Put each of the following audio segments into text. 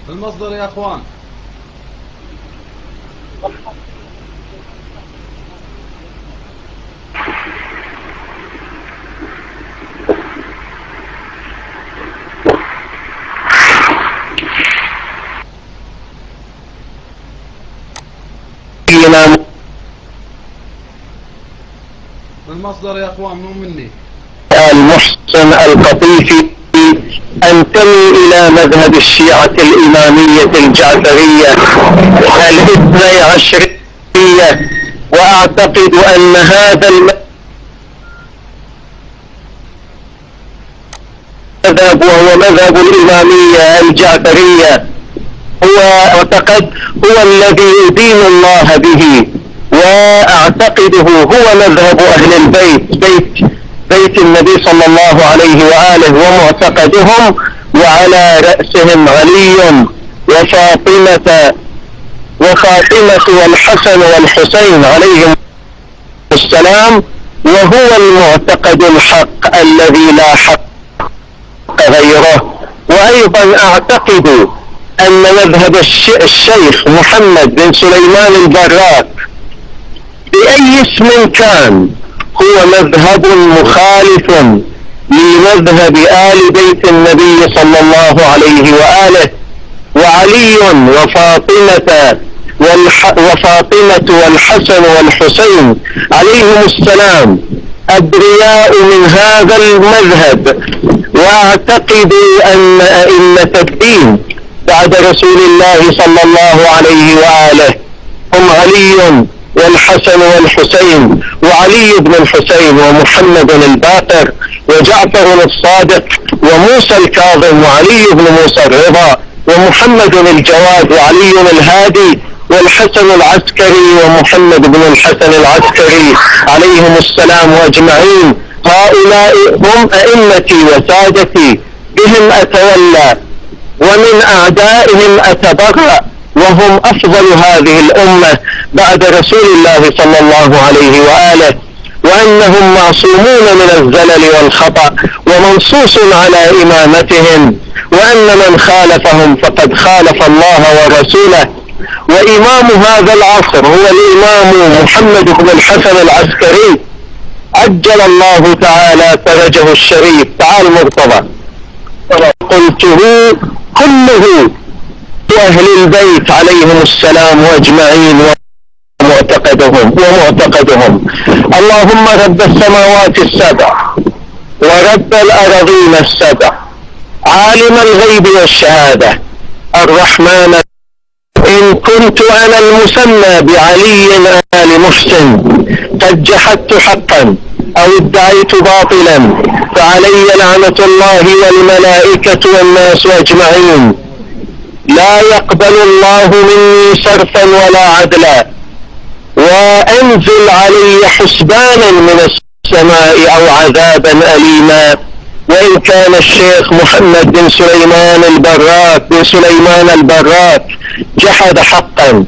المصدر يا اخوان. المصدر يا اخوان مو مني. المحسن القطيفي انتمي الى مذهب الشيعة الامامية الجعفرية الاثني عشرية، واعتقد ان هذا المذهب وهو مذهب الامامية الجعفرية هو الذي يدين الله به، واعتقده هو مذهب اهل البيت، بيت النبي صلى الله عليه وآله ومعتقدهم، وعلى رأسهم علي وفاطمة والحسن والحسين عليهم السلام، وهو المعتقد الحق الذي لا حق غيره. وأيضا أعتقد أن مذهب الشيخ محمد بن سليمان البراك بأي اسم كان هو مذهب مخالف لمذهب آل بيت النبي صلى الله عليه وآله، وعلي وفاطمة والحسن والحسين عليهم السلام أبرياء من هذا المذهب. وأعتقد أن أئمة الدين بعد رسول الله صلى الله عليه وآله هم علي والحسن والحسين، وعلي بن الحسين ومحمد الباقر وجعفر الصادق وموسى الكاظم وعلي بن موسى الرضا ومحمد الجواد وعلي الهادي والحسن العسكري ومحمد بن الحسن العسكري عليهم السلام أجمعين. هؤلاء هم أئمتي وسادتي، بهم أتولى ومن أعدائهم أتبرأ، وهم أفضل هذه الأمة بعد رسول الله صلى الله عليه وآله، وأنهم معصومون من الزلل والخطأ ومنصوص على إمامتهم، وأن من خالفهم فقد خالف الله ورسوله. وإمام هذا العصر هو الإمام محمد بن الحسن العسكري عجل الله تعالى فرجه الشريف. تعال مرتضى. قلته كله أهل البيت عليهم السلام أجمعين ومعتقدهم. اللهم رب السماوات السبع ورب الأراضين السبع، عالم الغيب والشهادة، الرحمن، إن كنت أنا المسمى بعلي آل محسن قد جحدت حقا أو ادعيت باطلا، فعلي لعنة الله والملائكة والناس أجمعين. لا يقبل الله مني صرفا ولا عدلا، وأنزل علي حسبانا من السماء أو عذابا أليما. وإن كان الشيخ محمد بن سليمان البراك جحد حقا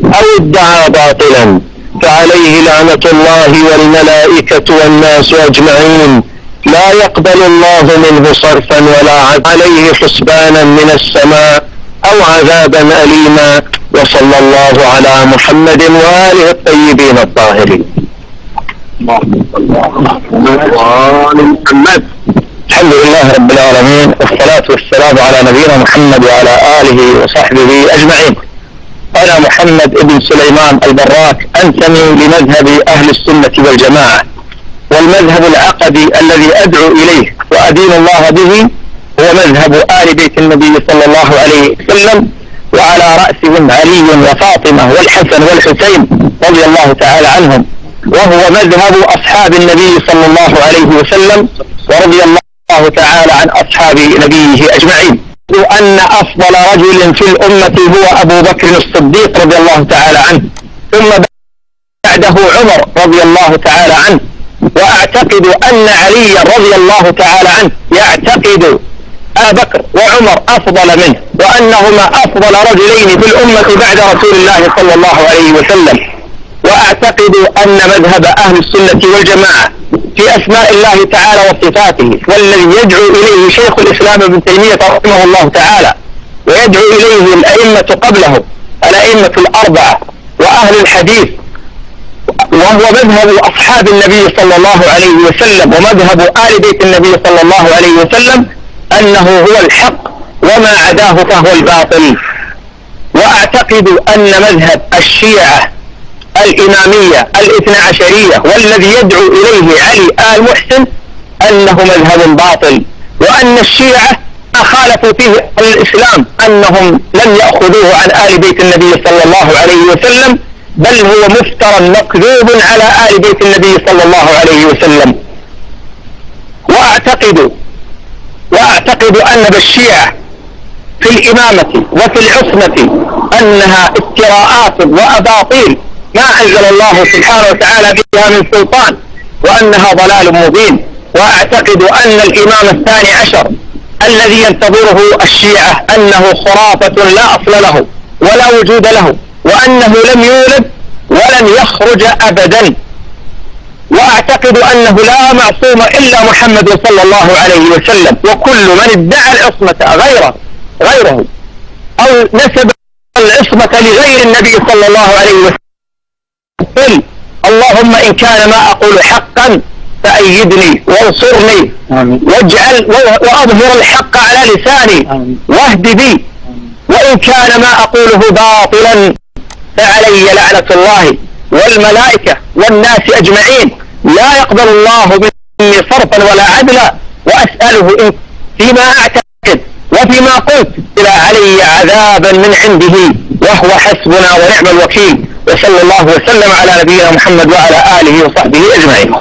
أو ادعى باطلا، فعليه لعنة الله والملائكة والناس أجمعين. لا يقبل الله منه صرفا ولا عدلا، عليه حسبانا من السماء أو عذابا أليما. وصلى الله على محمد وآله الطيبين الطاهرين. محمد. الحمد لله رب العالمين، والصلاة والسلام على نبينا محمد وعلى آله وصحبه أجمعين. أنا محمد بن سليمان البراك أنتمي لمذهب أهل السنة والجماعة، والمذهب العقدي الذي أدعو إليه وأدين الله به هو مذهب آل بيت النبي صلى الله عليه وسلم، وعلى رأسهم علي وفاطمة والحسن والحسين رضي الله تعالى عنهم، وهو مذهب أصحاب النبي صلى الله عليه وسلم، ورضي الله تعالى عن أصحاب نبيه أجمعين. وأن أفضل رجل في الأمة هو أبو بكر الصديق رضي الله تعالى عنه، ثم بعده عمر رضي الله تعالى عنه. وأعتقد أن علي رضي الله تعالى عنه يعتقد أبو بكر وعمر أفضل منه، وأنهما أفضل رجلين في الأمة بعد رسول الله صلى الله عليه وسلم. وأعتقد أن مذهب أهل السنة والجماعة في أسماء الله تعالى وصفاته، والذي يدعو إليه شيخ الإسلام ابن تيمية رحمه الله تعالى، ويدعو إليه الأئمة قبله، الأئمة الأربعة وأهل الحديث، وهو مذهب أصحاب النبي صلى الله عليه وسلم ومذهب آل بيت النبي صلى الله عليه وسلم، أنه هو الحق وما عداه فهو الباطل. وأعتقد أن مذهب الشيعة الإمامية الاثنى عشرية والذي يدعو إليه علي آل محسن أنه مذهب باطل، وأن الشيعة خالفوا فيه الإسلام، أنهم لم يأخذوه عن آل بيت النبي صلى الله عليه وسلم، بل هو مفترى مكذوب على آل بيت النبي صلى الله عليه وسلم. وأعتقد أن بالشيعة في الإمامة وفي العصمة أنها افتراءات وأباطيل ما أنزل الله سبحانه وتعالى بها من سلطان، وأنها ضلال مبين. وأعتقد أن الإمام الثاني عشر الذي ينتظره الشيعة أنه خرافة لا أصل له ولا وجود له، وأنه لم يولد ولن يخرج أبدا. وأعتقد أنه لا معصوم إلا محمد صلى الله عليه وسلم، وكل من ادعى العصمة غيره أو نسب العصمة لغير النبي صلى الله عليه وسلم، اللهم إن كان ما أقول حقا فأيدني وانصرني وأظهر الحق على لساني واهد بي، وإن كان ما أقوله باطلا فعلي لعنة الله والملائكة والناس أجمعين، لا يقبل الله مني صرفا ولا عدلا، وأسأله إن فيما أعتقد وفيما قلت إلى علي عذابا من عنده، وهو حسبنا ونعم الوكيل. وصلى الله وسلم على نبينا محمد وعلى آله وصحبه أجمعين.